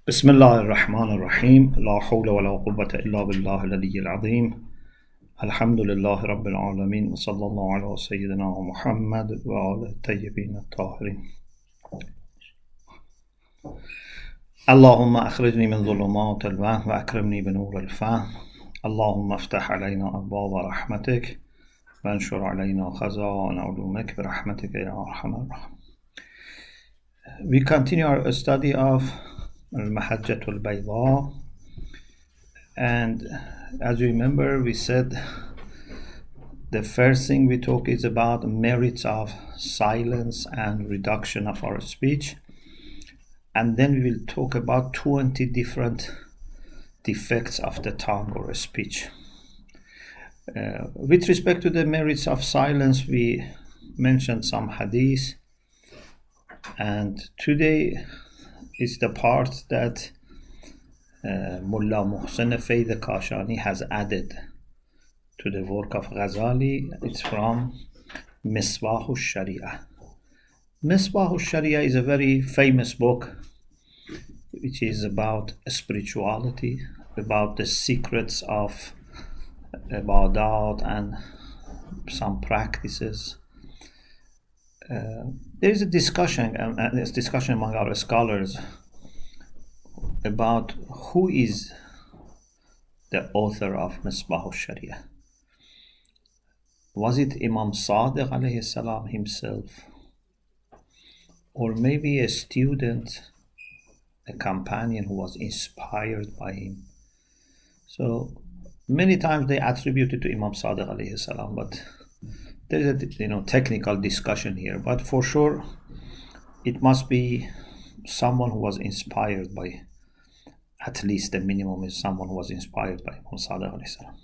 بسم الله الرحمن الرحيم لا حول ولا قوة إلا بالله العلي العظيم الحمد لله رب العالمين وصلى الله على سيدنا محمد وعلى الطيبين الطاهرين اللهم أخرجني من ظلمات الوهم وأكرمني بنور الفهم اللهم افتح علينا أبواب رحمتك وانشر علينا خزائن علومك برحمتك يا أرحم الراحمين. We continue our study of al-Mahajjah al-Baydaa, and as you remember, we said the first thing we talk is about merits of silence and reduction of our speech, and then we will talk about 20 different defects of the tongue or speech. With respect to the merits of silence, we mentioned some hadith, and today is the part that Mullah Muhsin Faid Kashani has added to the work of Ghazali. It's from Misbah al-Sharia. Misbah al-Sharia is a very famous book which is about spirituality, about the secrets of Ibadat and some practices. There is a discussion among our scholars about who is the author of Misbah al-Sharia. Was it Imam Sadiq alayhi salam himself, or maybe a student, a companion who was inspired by him? So many times they attribute it to Imam Sadiq alayhi salam, but there is a technical discussion here. But for sure, it must be someone who was inspired by, at least the minimum is someone who was inspired by Imam Sadiq alayhi salam.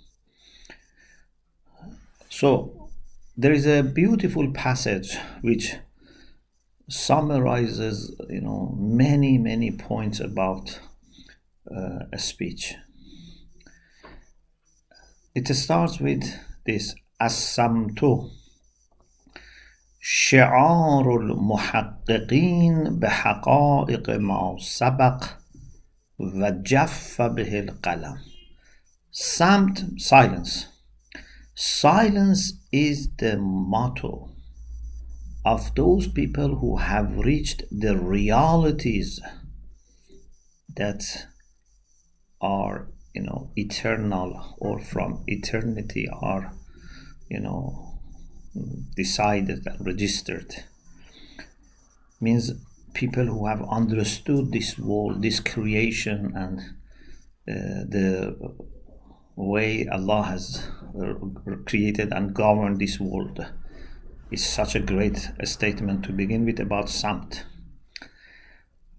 So there is a beautiful passage which summarizes, many points about a speech. It starts with this: الصمت شعار المحققين بحقائق ما سبق وجف به القلم. Samt, silence. Silence is the motto of those people who have reached the realities that are, eternal, or from eternity are, decided and registered. Means people who have understood this world, this creation, and the way Allah has created and governed this world. Is such a great statement to begin with about Samt.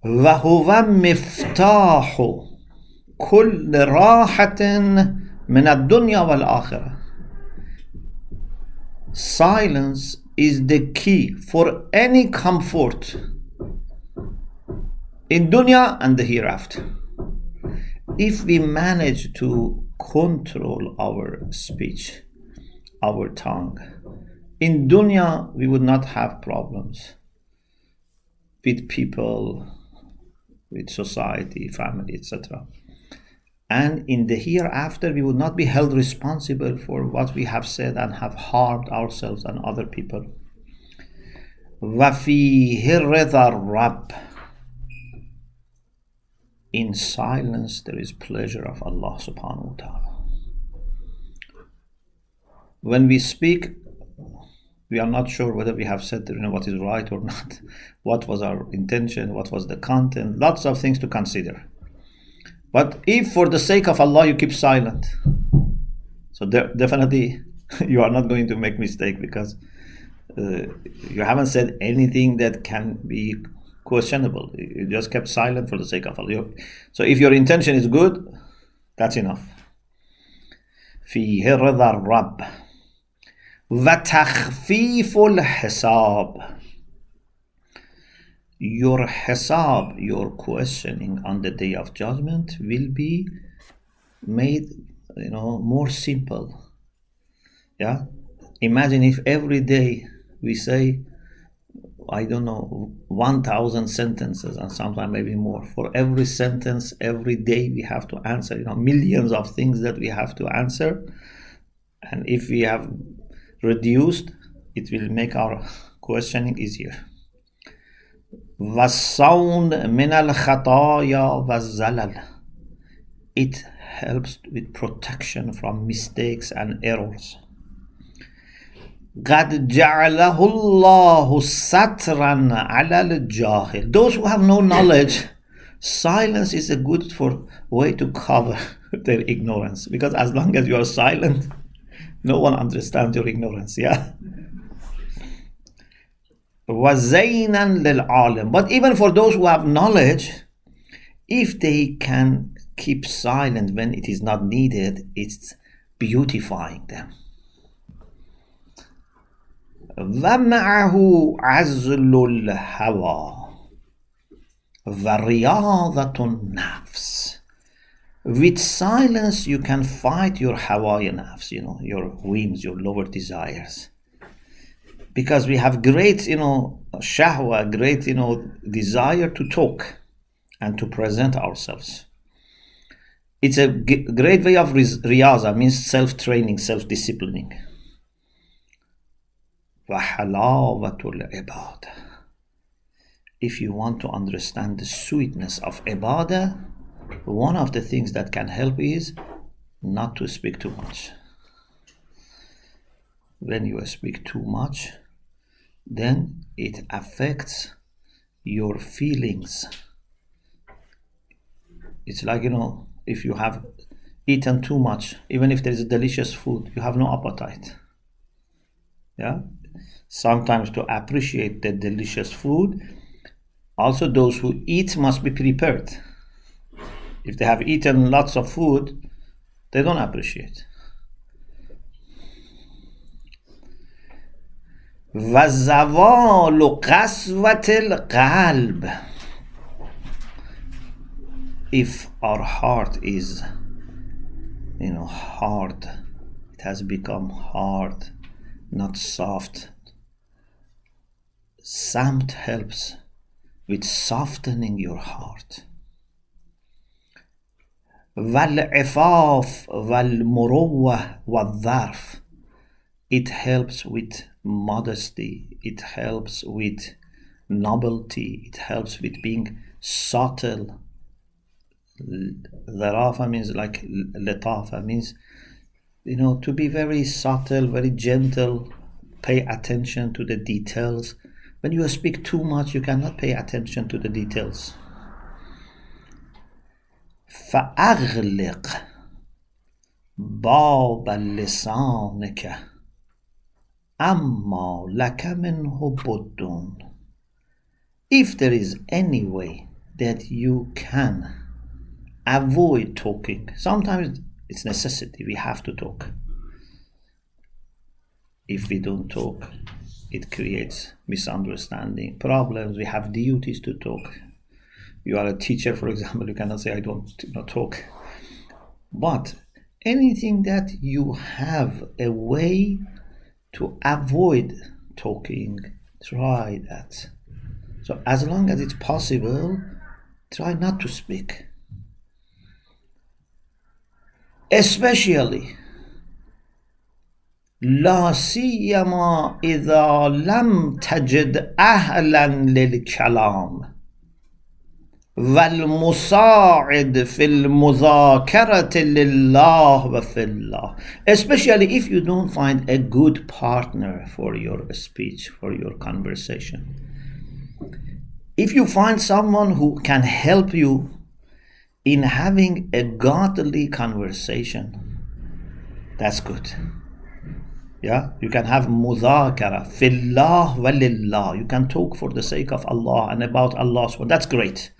وَهُوَ مِفْتَاحُ كُلِّ رَاحَةٍ مِنَ الدُّنْيَا وَالْآخِرَةِ. Silence is the key for any comfort in dunya and the hereafter. If we manage to control our speech, our tongue, in dunya we would not have problems with people, with society, family, etc. And in the hereafter, we would not be held responsible for what we have said and have harmed ourselves and other people. وَفِيهِ رِضَى الرَّبِّ. In silence, there is pleasure of Allah subhanahu wa ta'ala. When we speak, we are not sure whether we have said what is right or not. What was our intention? What was the content? Lots of things to consider. But if for the sake of Allah you keep silent, so definitely you are not going to make mistake, because you haven't said anything that can be questionable. You just kept silent for the sake of Allah. So if your intention is good, that's enough. فيه رضا الرب وتخفيف الحساب. Your hisab, your questioning on the day of judgment will be made, more simple. Yeah. Imagine if every day we say, I don't know, 1,000 sentences and sometimes maybe more. For every sentence, every day we have to answer, millions of things that we have to answer. And if we have reduced, it will make our questioning easier. وَالصَّوْنَ مِنَ الْخَطَايَا وَالزَّلَلِ. It helps with protection from mistakes and errors. قَدْ جَعَلَهُ اللَّهُ سَتْرًا عَلَى الْجَاهِلِ. Those who have no knowledge, silence is a good way to cover their ignorance, because as long as you are silent, no one understands your ignorance. Yeah. وَزَيْنًا لِلْعَالِمِ. But even for those who have knowledge, if they can keep silent when it is not needed, it's beautifying them. وَمَعَهُ عَزْلُ الْهَوَى وَرِيَاضَةُ النَّفْسِ. With silence, you can fight your hawa nafs, your whims, your lower desires. Because we have great, shahwa, great, desire to talk and to present ourselves. It's a great way of riyaza, means self-training, self-disciplining. وَحَلَاوَةُ الْعِبَادَةِ. If you want to understand the sweetness of ibadah, one of the things that can help is not to speak too much. When you speak too much, then it affects your feelings. It's like, if you have eaten too much, even if there is a delicious food, you have no appetite. Yeah. Sometimes to appreciate the delicious food, also those who eat must be prepared. If they have eaten lots of food, they don't appreciate. وَزَوَالُ قَسْوَةِ الْقَلْبِ. If our heart is, hard, it has become hard, not soft. Samt helps with softening your heart. وَالْعِفَافِ وَالْمُرُوَّةِ وَالظَّرْفِ. It helps with modesty, it helps with nobility, it helps with being subtle. Dharafa means like latafa, means to be very subtle, very gentle, pay attention to the details. When you speak too much, you cannot pay attention to the details. فَأَغْلِقْ بَابَ لِسَانِكَ أَمَّا لَكَ مِنْهُ بُدٌّ. If there is any way that you can avoid talking, sometimes it's necessity, we have to talk. If we don't talk, it creates misunderstanding, problems. We have duties to talk. You are a teacher, for example, you cannot say, I don't talk. But anything that you have a way to avoid talking, try that. So as long as it's possible, try not to speak. Especially لا سيما إذا لم تجد أهلا للكلام والمساعد في المذاكرة لله وفي الله. Especially if you don't find a good partner for your speech, for your conversation. If you find someone who can help you in having a godly conversation, that's good. Yeah, you can have mudhakara fillah walillah. You can talk for the sake of Allah and about Allah. So that's great.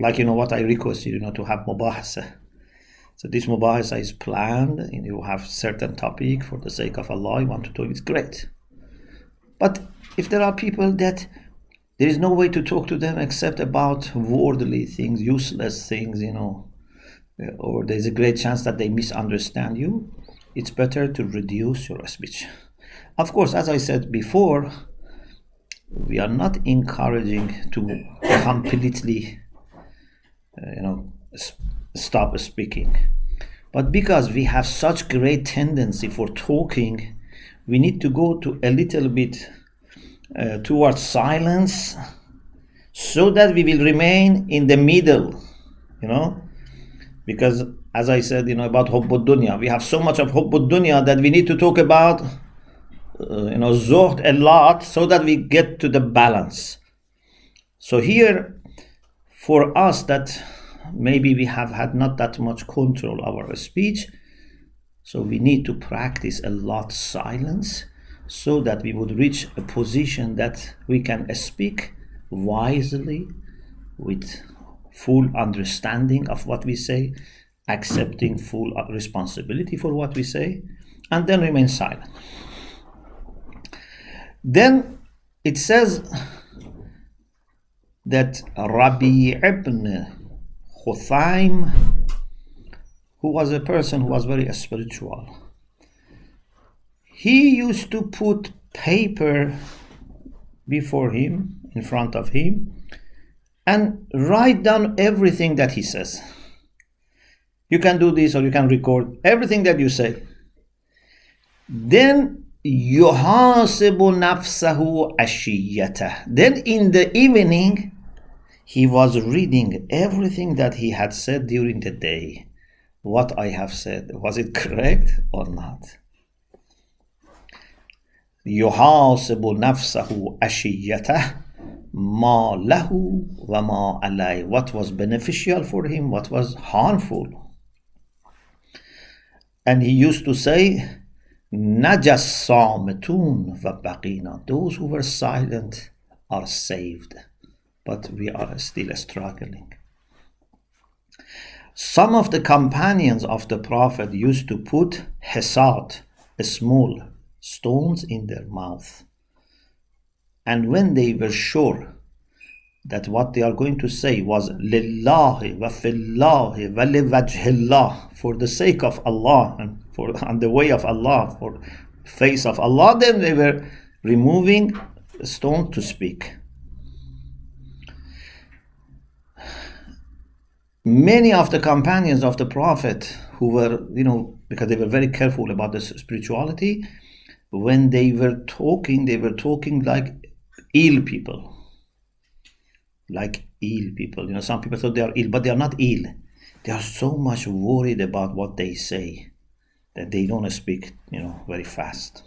Like what I request you, to have mubahasa. So this mubahasa is planned, and you have certain topic for the sake of Allah. You want to talk. It's great. But if there are people that there is no way to talk to them except about worldly things, useless things, or there's a great chance that they misunderstand you, it's better to reduce your speech. Of course, as I said before, we are not encouraging to completely, stop speaking. But because we have such great tendency for talking, we need to go to a little bit towards silence, so that we will remain in the middle, because as I said, about hubbud dunya, we have so much of hubbud dunya that we need to talk about zuhd a lot, so that we get to the balance. So here, for us that maybe we have had not that much control over our speech, so we need to practice a lot silence, so that we would reach a position that we can speak wisely, with full understanding of what we say, accepting full responsibility for what we say, and then remain silent. Then it says that Rabi ibn Khuthaym, who was a person who was very spiritual, he used to put paper before him, in front of him, and write down everything that he says. You can do this, or you can record everything that you say. Then yuhasibu nafsahu ashiyatah. Then in the evening, he was reading everything that he had said during the day. What I have said, was it correct or not? Yuhasibu nafsahu ashiyatah, ma lahu wa ma alay. What was beneficial for him, what was harmful. And he used to say, najas samitun wa baqina. Those who were silent are saved, but we are still struggling. Some of the companions of the Prophet used to put hisat, small stones, in their mouth. And when they were sure that what they are going to say was lillahi wa fillahi wa liwajhillah, for the sake of Allah and on the way of Allah, for face of Allah, then they were removing a stone to speak. Many of the companions of the Prophet who were, because they were very careful about this spirituality, when they were talking like ill people. Like ill people. Some people thought they are ill, but they are not ill. They are so much worried about what they say that they don't speak, very fast.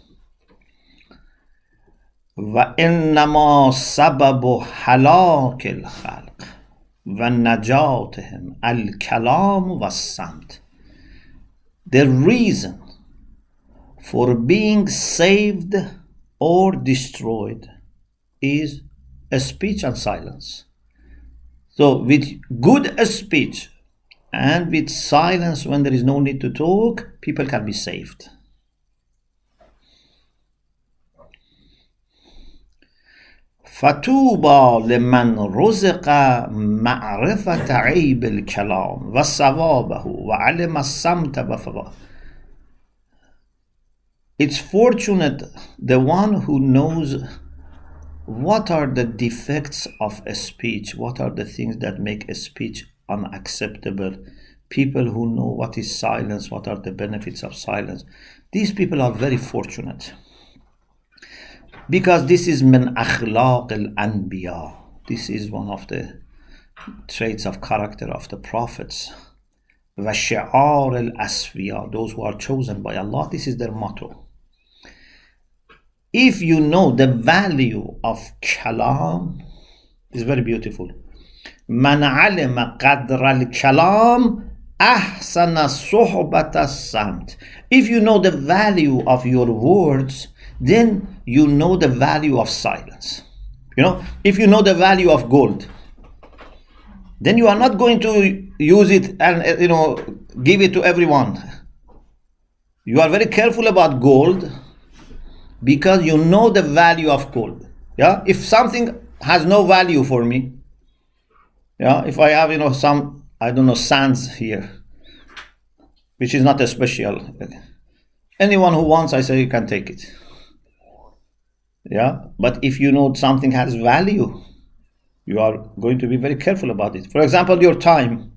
وَإِنَّمَا سَبَبُ حَلَاكِ الْخَلْقِ وَنَجَاتِهِمْ الْكَلَامُ وَالصَّمْتِ. The reason for being saved or destroyed is a speech and silence. So with good speech and with silence, when there is no need to talk, people can be saved. فَتُوبَى لِمَنْ رُزِقَ مَعْرِفَةَ عَيْبِ الْكَلَامِ وَصَوَابَهُ وَعَلِمَ الصَّمْتَ وَفَوَاهُ. It's fortunate the one who knows what are the defects of a speech, what are the things that make a speech unacceptable. People who know what is silence, what are the benefits of silence. These people are very fortunate, because this is min akhlaq al-anbiya. This is one of the traits of character of the prophets. Wa shi'ar al-asfiya, those who are chosen by Allah, this is their motto. If you know the value of kalam, it's very beautiful. Man alima qadra al-kalam ahsana suhbata samt. If you know the value of your words, then you know the value of silence. If you know the value of gold, then you are not going to use it and give it to everyone. You are very careful about gold, because you know the value of gold. If something has no value for me, if I have some sands here, which is not a special, anyone who wants, I say you can take it. Yeah, but if you know something has value, you are going to be very careful about it. For example, your time.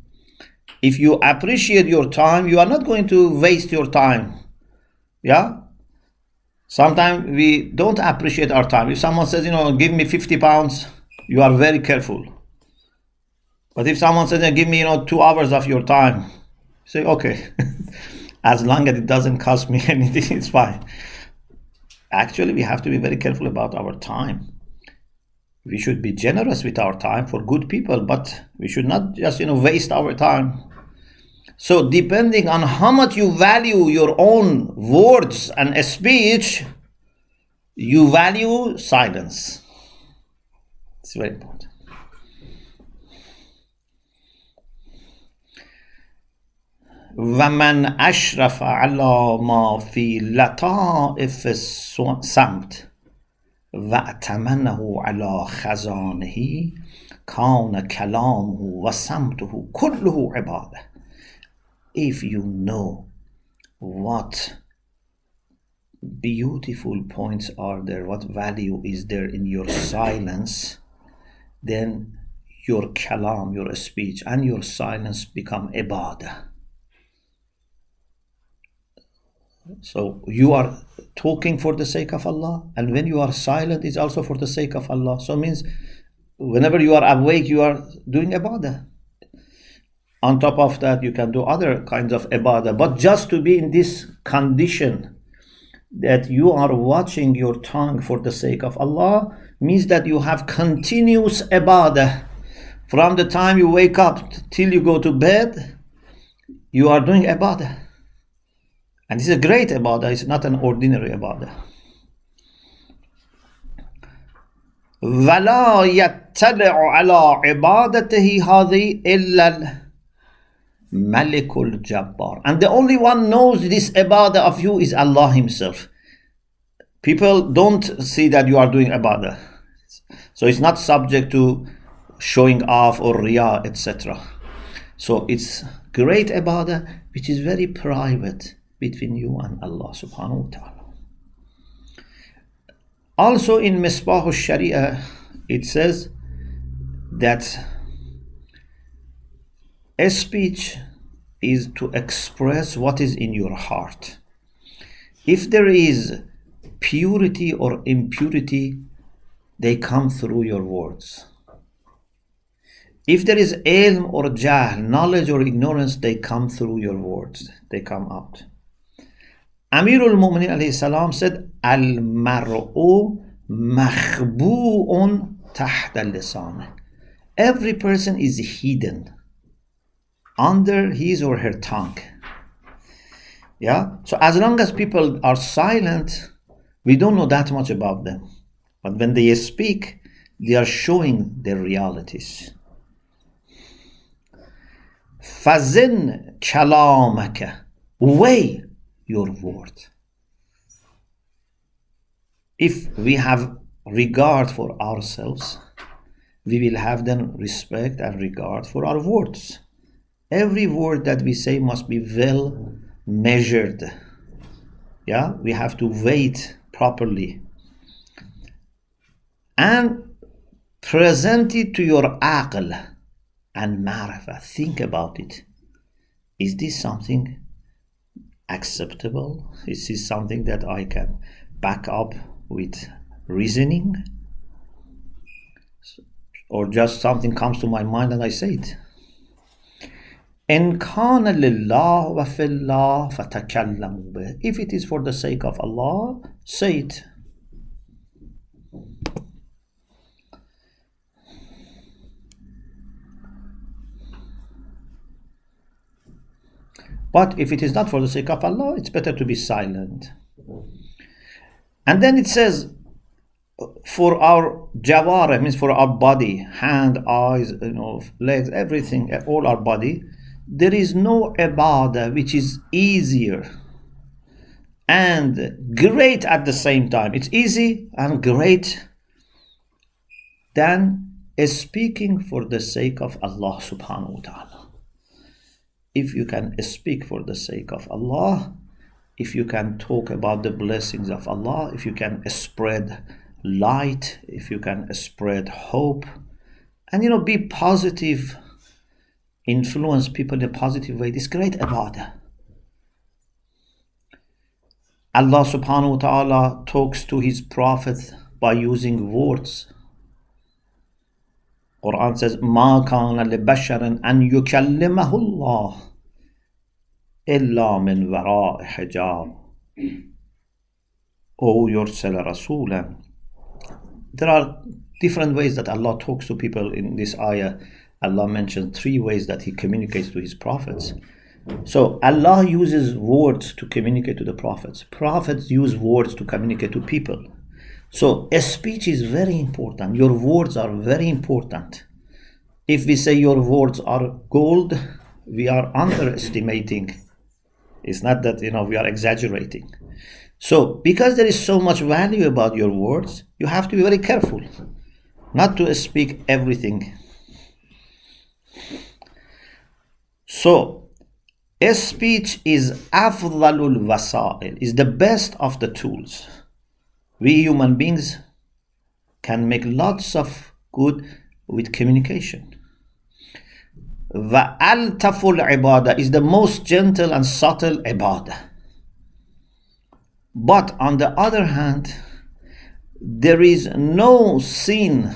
If you appreciate your time, you are not going to waste your time. Yeah. Sometimes we don't appreciate our time. If someone says, give me 50 pounds, you are very careful. But if someone says, give me, 2 hours of your time, you say, okay, as long as it doesn't cost me anything, it's fine. Actually, we have to be very careful about our time. We should be generous with our time for good people, but we should not just, waste our time. So depending on how much you value your own words and speech, you value silence. It's very important. ومن أشرف على ما في لطائف الصمت وأتمنه على خزانه كان كلامه وصمته كله عبادة. If you know what beautiful points are there, what value is there in your silence, then your kalam, your speech and your silence become ibadah. So you are talking for the sake of Allah, and when you are silent, it's also for the sake of Allah. So it means whenever you are awake, you are doing ibadah. On top of that, you can do other kinds of ibadah, but just to be in this condition that you are watching your tongue for the sake of Allah means that you have continuous ibadah. From the time you wake up till you go to bed, you are doing ibadah. And this is a great ibadah, it's not an ordinary ibadah. وَلَا يَتَّلِعُ عَلَىٰ عِبَادَتِهِ هَذِهِ إِلَّا الْمَلِكُ الْجَبَّارِ. And the only one knows this ibadah of you is Allah Himself. People don't see that you are doing ibadah. So it's not subject to showing off or riyah, etc. So it's great ibadah which is very private between you and Allah subhanahu wa ta'ala. Also in Misbah al-Sharia it says that a speech is to express what is in your heart. If there is purity or impurity, they come through your words. If there is ilm or jahl, knowledge or ignorance, they come through your words. They come out. Amirul Mu'minin alayhi salam said, Al-mar'u makhbu'un tahta al-Lisaan. Every person is hidden under his or her tongue. Yeah? So as long as people are silent, we don't know that much about them. But when they speak, they are showing their realities. فَزِنْ كَلَامَكَ. Weigh your word. If we have regard for ourselves, we will have then respect and regard for our words. Every word that we say must be well measured. Yeah, we have to weigh it properly and present it to your aql and ma'rifah. Think about it. Is this something acceptable? Is this something that I can back up with reasoning? Or just something comes to my mind and I say it? إن كان لله وفي الله فتكلموا به. If it is for the sake of Allah, say it. But if it is not for the sake of Allah, it's better to be silent. And then it says, for our jawarih, means for our body, hand, eyes, legs, everything, all our body, there is no ibadah which is easier and great at the same time. It's easy and great than speaking for the sake of Allah subhanahu wa ta'ala. If you can speak for the sake of Allah, if you can talk about the blessings of Allah, if you can spread light, if you can spread hope, and be positive, influence people in a positive way, this great ibadah. Allah subhanahu wa ta'ala talks to his prophet by using words. Quran says, مَا كَانَ لِبَشَرٍ أَن يُكَلِّمَهُ اللَّهُ إِلَّا مِنْ وَرَاءِ حِجَابٍ أَوْ يُرْسِلَ رَسُولًا. There are different ways that Allah talks to people in this ayah. Allah mentions 3 ways that he communicates to his prophets. So Allah uses words to communicate to the prophets. Prophets use words to communicate to people. So a speech is very important. Your words are very important. If we say your words are gold, we are underestimating. It's not that we are exaggerating. So because there is so much value about your words, you have to be very careful not to speak everything. So a speech is afdalul wasa'il, is the best of the tools. We human beings can make lots of good with communication. Wa'altaful ibadah is the most gentle and subtle ibadah. But on the other hand, there is no sin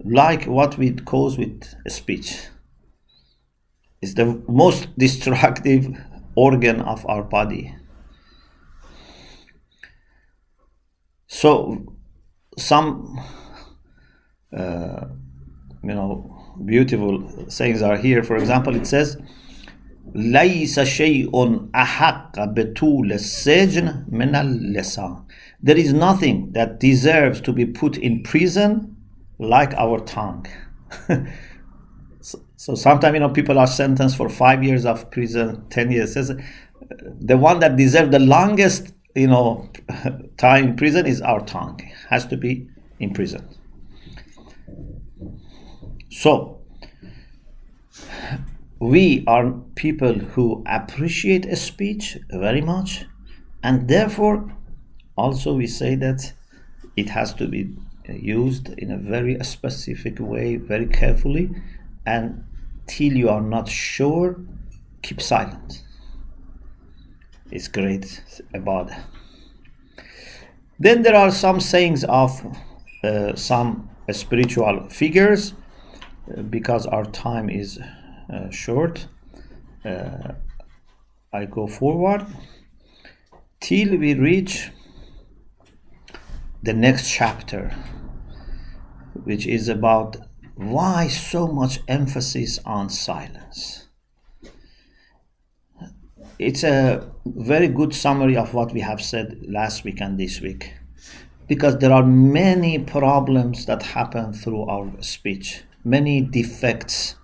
like what we cause with speech. It's the most destructive organ of our body. So some beautiful sayings are here. For example, it says, لَيْسَ شَيْءٌ أَحَقَّ بِطُولِ السِّجْنِ مِنَ اللِّسَانِ. There is nothing that deserves to be put in prison like our tongue. So sometimes people are sentenced for 5 years of prison, 10 years. The one that deserves the longest time in prison is our tongue. It has to be in prison. So we are people who appreciate a speech very much, and therefore also we say that it has to be used in a very specific way, very carefully, and till you are not sure, keep silent. It's great ibadah. Then there are some sayings of some spiritual figures. Because our time is short, I go forward till we reach the next chapter, which is about why so much emphasis on silence. It's a very good summary of what we have said last week and this week, because there are many problems that happen through our speech, many defects,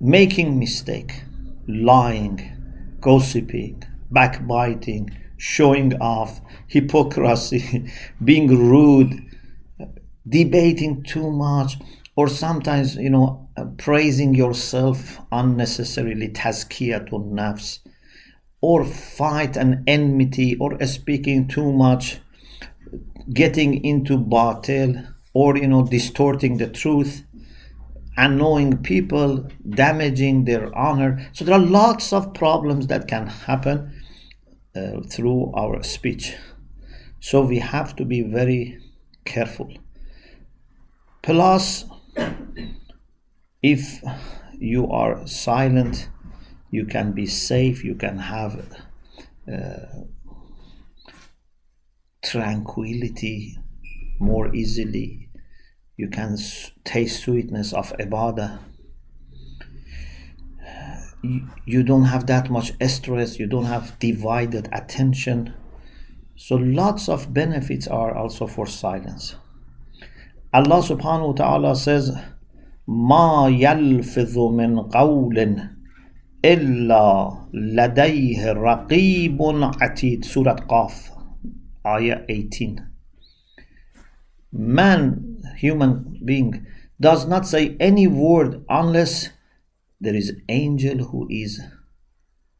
making mistake, lying, gossiping, backbiting, showing off, hypocrisy, being rude, debating too much, or sometimes praising yourself unnecessarily, tazkiyatun nafs, or fight and enmity, or speaking too much, getting into batil, or distorting the truth, annoying people, damaging their honor. So there are lots of problems that can happen through our speech. So we have to be very careful. Plus, if you are silent, you can be safe, you can have tranquility more easily, you can taste sweetness of ibadah, you don't have that much stress, you don't have divided attention. So lots of benefits are also for silence. Allah subhanahu wa ta'ala says, مَا يَلْفِظُ مِنْ قَوْلٍ إِلَّا لَدَيْهِ رَقِيبٌ عَتِيدٌ. Surah Qaf, ayah 18. Man, human being, does not say any word unless there is an angel who is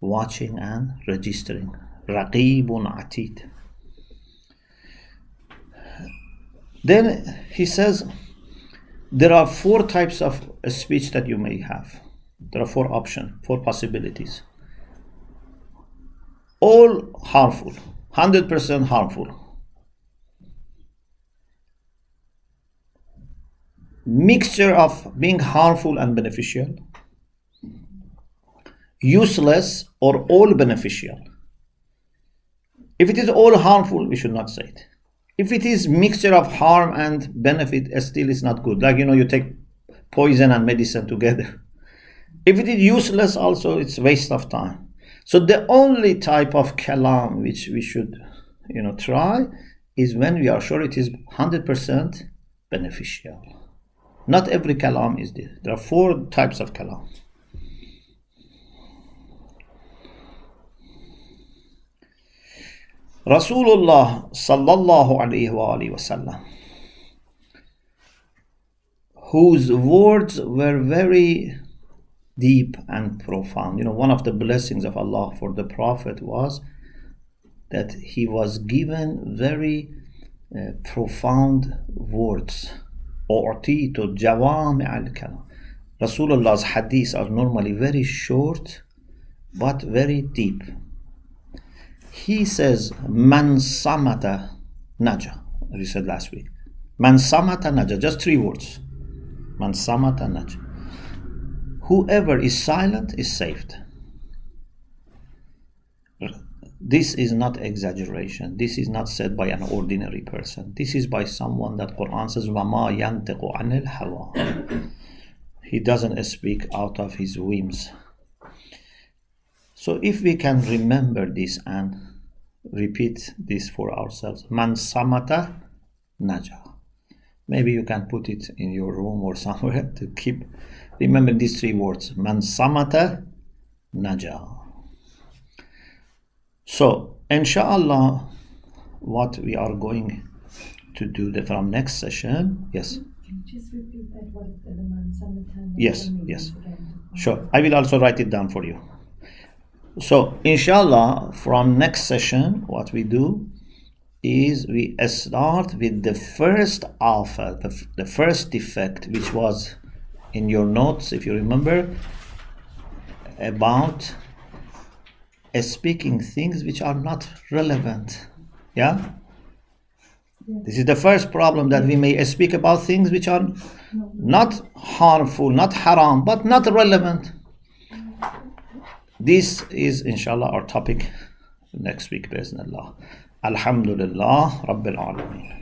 watching and registering. Raqibun Atid. Then he says, there are 4 types of speech that you may have. There are 4 options, 4 possibilities. All harmful, 100% harmful. Mixture of being harmful and beneficial. Useless or all beneficial. If it is all harmful, we should not say it. If it is mixture of harm and benefit, still is not good. Like, you take poison and medicine together. If it is useless also, it's waste of time. So the only type of kalam which we should, try is when we are sure it is 100% beneficial. Not every kalam is this. There are 4 types of kalam. Rasulullah sallallahu alayhi wa sallam, whose words were very deep and profound. One of the blessings of Allah for the Prophet was that he was given very profound words. أُعْطِيتُ جَوَامِعَ الْكَلِمِ. Rasulullah's hadiths are normally very short but very deep. He says, Man samata naja. As we said last week. Man samata naja. Just 3 words. Man samata naja. Whoever is silent is saved. This is not exaggeration. This is not said by an ordinary person. This is by someone that Quran says, وَمَا يَنْتِقُ عَنِ الْهَوَىٰ. He doesn't speak out of his whims. So if we can remember this and repeat this for ourselves, Man samata naja. Maybe you can put it in your room or somewhere to keep. Remember these 3 words. Man samata naja. So, inshallah, what we are going to do from next session. Yes. Can you just repeat that word, the man samata? Yes. Sure. I will also write it down for you. So, inshallah, from next session, what we do is we start with the first aafaat, the first defect, which was in your notes, if you remember, about speaking things which are not relevant. Yeah? This is the first problem, that we may speak about things which are not harmful, not haram, but not relevant. This is, inshallah, our topic next week, bi'idhnillah. Alhamdulillah, Rabbil Alameen.